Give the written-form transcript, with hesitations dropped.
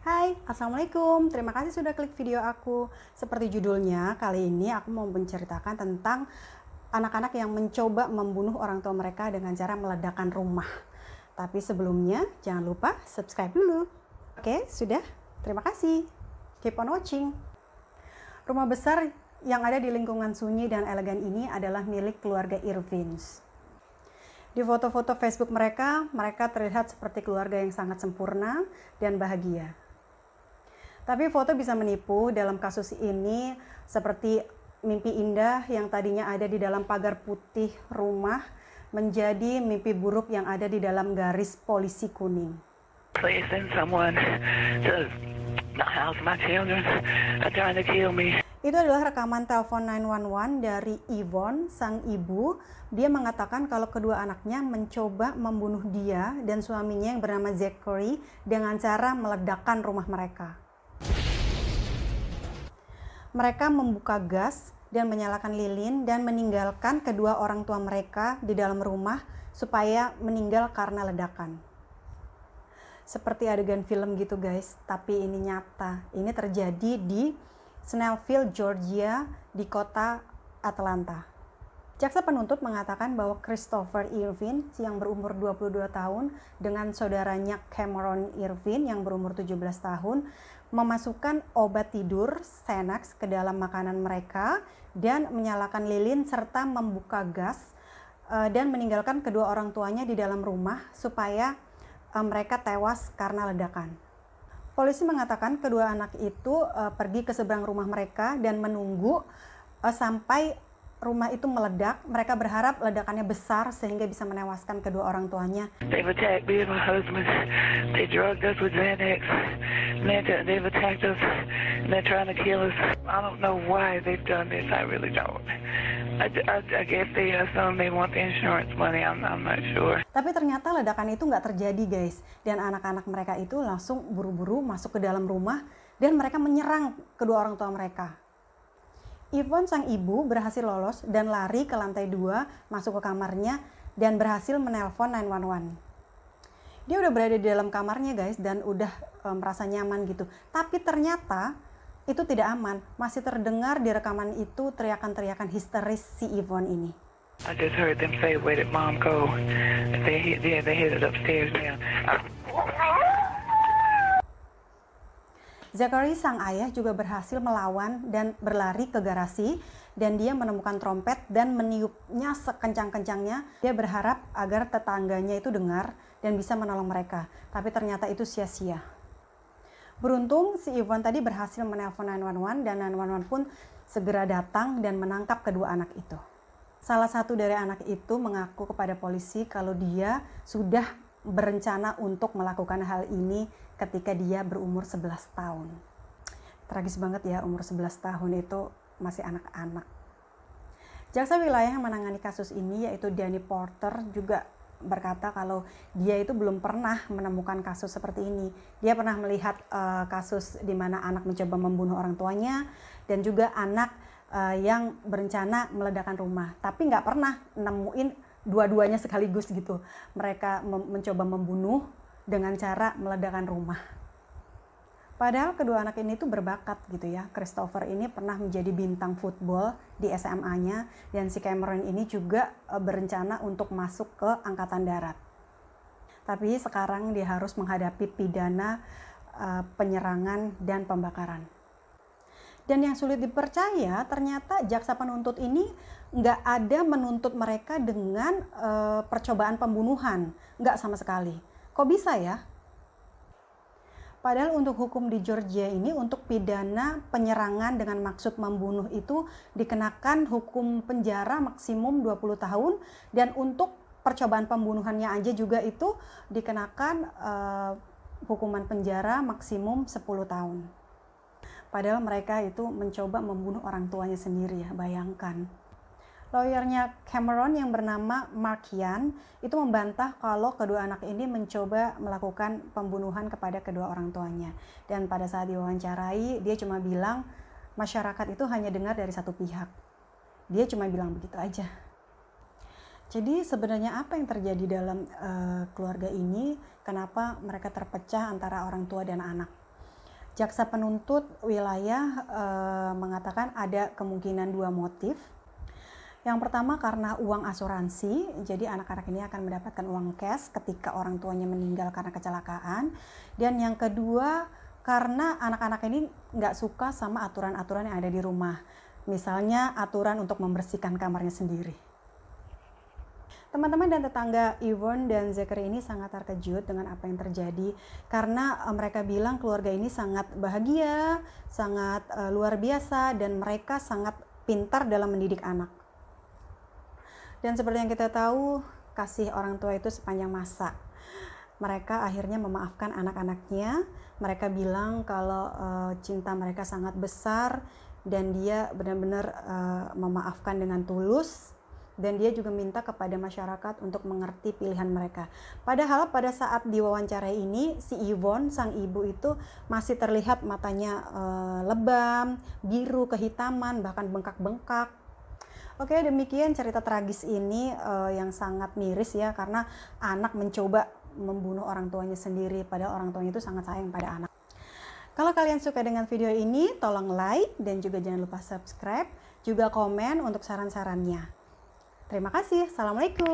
Hai, Assalamualaikum. Terima kasih sudah klik video aku. Seperti judulnya, kali ini aku mau menceritakan tentang anak-anak yang mencoba membunuh orang tua mereka dengan cara meledakkan rumah. Tapi sebelumnya, jangan lupa subscribe dulu. Oke, sudah. Terima kasih. Keep on watching. Rumah besar yang ada di lingkungan sunyi dan elegan ini adalah milik keluarga Irvins. Di foto-foto Facebook mereka terlihat seperti keluarga yang sangat sempurna dan bahagia. Tapi foto bisa menipu. Dalam kasus ini seperti mimpi indah yang tadinya ada di dalam pagar putih rumah menjadi mimpi buruk yang ada di dalam garis polisi kuning. Please send someone to the house. My children are trying to kill me. Itu adalah rekaman telepon 911 dari Yvonne, sang ibu. Dia mengatakan kalau kedua anaknya mencoba membunuh dia dan suaminya yang bernama Zachary dengan cara meledakkan rumah mereka. Mereka membuka gas dan menyalakan lilin dan meninggalkan kedua orang tua mereka di dalam rumah supaya meninggal karena ledakan. Seperti adegan film gitu guys, tapi ini nyata. Ini terjadi di Snellville, Georgia, di kota Atlanta. Jaksa penuntut mengatakan bahwa Christopher Irvin yang berumur 22 tahun dengan saudaranya Cameron Irvin yang berumur 17 tahun memasukkan obat tidur Xanax ke dalam makanan mereka dan menyalakan lilin serta membuka gas dan meninggalkan kedua orang tuanya di dalam rumah supaya mereka tewas karena ledakan. Polisi mengatakan kedua anak itu pergi ke seberang rumah mereka dan menunggu sampai rumah itu meledak. Mereka berharap ledakannya besar sehingga bisa menewaskan kedua orang tuanya. They've attacked me and my husband. They drugged us with Xanax. They've attacked us and they're trying to kill us. I don't know why they've done this. I really don't. I guess they assume they want the insurance money. I'm not sure. Tapi ternyata ledakan itu nggak terjadi guys. Dan anak-anak mereka itu langsung buru-buru masuk ke dalam rumah dan mereka menyerang kedua orang tua mereka. Yvonne sang ibu berhasil lolos dan lari ke lantai 2, masuk ke kamarnya dan berhasil menelpon 911. Dia udah berada di dalam kamarnya guys dan udah merasa nyaman gitu. Tapi ternyata itu tidak aman. Masih terdengar di rekaman itu teriakan-teriakan histeris si Yvonne ini. I just heard them say, "Where did Mom go?" They headed upstairs now. Zachary sang ayah juga berhasil melawan dan berlari ke garasi dan dia menemukan trompet dan meniupnya sekencang-kencangnya. Dia berharap agar tetangganya itu dengar dan bisa menolong mereka, tapi ternyata itu sia-sia. Beruntung si Yvonne tadi berhasil menelpon 911 dan 911 pun segera datang dan menangkap kedua anak itu. Salah satu dari anak itu mengaku kepada polisi kalau dia sudah berencana untuk melakukan hal ini ketika dia berumur 11 tahun. Tragis banget ya, umur 11 tahun itu masih anak-anak. Jaksa wilayah yang menangani kasus ini yaitu Danny Porter juga berkata kalau dia itu belum pernah menemukan kasus seperti ini. Dia pernah melihat kasus di mana anak mencoba membunuh orang tuanya dan juga anak yang berencana meledakkan rumah. Tapi nggak pernah nemuin dua-duanya sekaligus gitu. Mereka mencoba membunuh dengan cara meledakkan rumah. Padahal kedua anak ini tuh berbakat gitu ya. Christopher ini pernah menjadi bintang football di SMA-nya dan si Cameron ini juga berencana untuk masuk ke Angkatan Darat. Tapi sekarang dia harus menghadapi pidana penyerangan dan pembakaran. Dan yang sulit dipercaya, ternyata jaksa penuntut ini nggak ada menuntut mereka dengan percobaan pembunuhan. Nggak sama sekali. Kok bisa ya? Padahal untuk hukum di Georgia ini, untuk pidana penyerangan dengan maksud membunuh itu dikenakan hukum penjara maksimum 20 tahun. Dan untuk percobaan pembunuhannya aja juga itu dikenakan hukuman penjara maksimum 10 tahun. Padahal mereka itu mencoba membunuh orang tuanya sendiri ya, bayangkan. Lawyernya Cameron yang bernama Mark Yan itu membantah kalau kedua anak ini mencoba melakukan pembunuhan kepada kedua orang tuanya. Dan pada saat diwawancarai, dia cuma bilang masyarakat itu hanya dengar dari satu pihak. Dia cuma bilang begitu aja. Jadi sebenarnya apa yang terjadi dalam keluarga ini? Kenapa mereka terpecah antara orang tua dan anak? Jaksa penuntut wilayah mengatakan ada kemungkinan 2 motif. Yang pertama karena uang asuransi, jadi anak-anak ini akan mendapatkan uang cash ketika orang tuanya meninggal karena kecelakaan. Dan yang kedua karena anak-anak ini nggak suka sama aturan-aturan yang ada di rumah. Misalnya aturan untuk membersihkan kamarnya sendiri. Teman-teman dan tetangga Yvonne dan Zachary ini sangat terkejut dengan apa yang terjadi karena mereka bilang keluarga ini sangat bahagia, sangat luar biasa, dan mereka sangat pintar dalam mendidik anak. Dan seperti yang kita tahu, kasih orang tua itu sepanjang masa. Mereka akhirnya memaafkan anak-anaknya. Mereka bilang kalau cinta mereka sangat besar dan dia benar-benar memaafkan dengan tulus. Dan dia juga minta kepada masyarakat untuk mengerti pilihan mereka. Padahal pada saat diwawancarai ini, si Yvonne, sang ibu itu masih terlihat matanya lebam, biru, kehitaman, bahkan bengkak-bengkak. Oke, demikian cerita tragis ini yang sangat miris ya, karena anak mencoba membunuh orang tuanya sendiri, padahal orang tuanya itu sangat sayang pada anak. Kalau kalian suka dengan video ini, tolong like dan juga jangan lupa subscribe, juga komen untuk saran-sarannya. Terima kasih. Assalamualaikum.